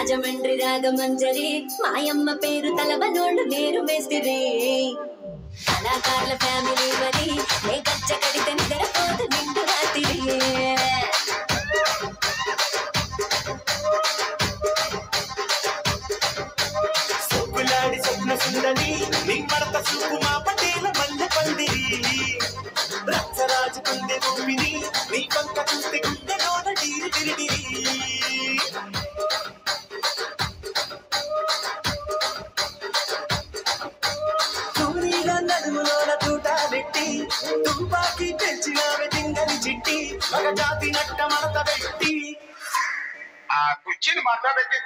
రాజమండ్రి రాగమంజరి మాయమ్మ పేరు తలవనోళ్ళు నేరు మేస్తిరి కళాకారుల ఫ్యామిలీ మరి నే గజ్జ కడితే నిద్రపోతు నిండు రాత్రి సోకులాడి స్వప్న సుందరి నీ మడత చూపు మా పటేల మల్లె పందిరి రచ్చరాజు కుందె రూపిని నీ పంక చూస్తే గుండెలోన డీరి డిరిడిరి నడుములోన తూటాలెట్టి తుంపాకి పెంచినావే తింగని చిట్టి ఒక జాతి నట్ట మడత పెట్టి ఆ కుర్చీని మాట్లాడకి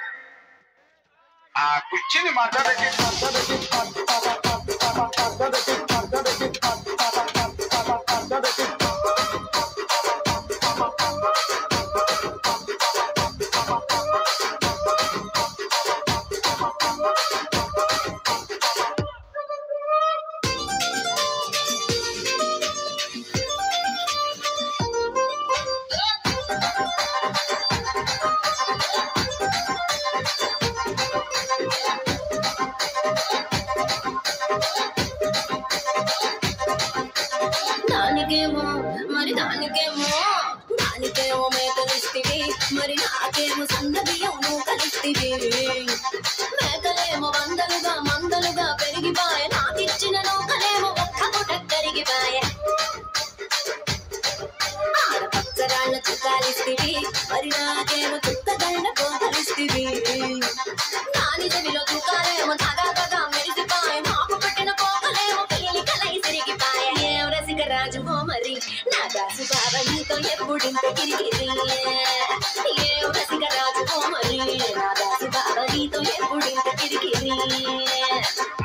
దానికేమో మేకలిస్తివి మరి నాకేమో సన్న బియ్యం నువ్వు కలిస్తివి మేకలేమో మందలుగా పెరిగిపాయ నాకిచ్చిన నూకలేమో ఒక్క పుట కరిగిపాయ ఆడపచ్చరాళ్ళ చుక్కాలిస్తివి మరి నాకేమో చుక్కగళ్ళ కోకలిస్తివి నాని చెవిలో చుక్కాలేమో తగా మెరిసిపాయ నాకు పెట్టిన కోకలేమో పెళ్లి కలై సిరిగిపాయ ఏం రసిక రాజువో మరి నా దాసు బావ నీతో ఎప్పుడింత కిరికిరి ఏం రసిక రాజువో మరి నా దాసు బావ నీతో ఎప్పుడింత కిరికిరి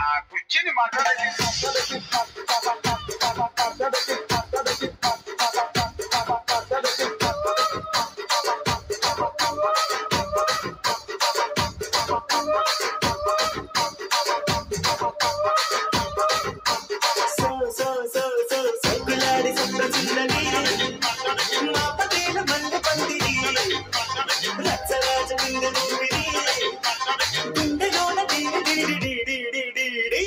ఆ కుర్చీని మాట్లాడకి సోకులాడి స్వప్న సుందరి మా పటేల మల్లె పందిరి రచ్చరాజు కుందె రూపిని గుండెలోన డీరి డిరి డిరి డిరి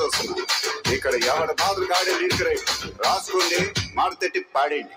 వస్తున్నా ఇక్కడ ఎవరి మాదిరి గాడి లిరిక్ రాసుకోండి మాడతెట్టి పాడండి.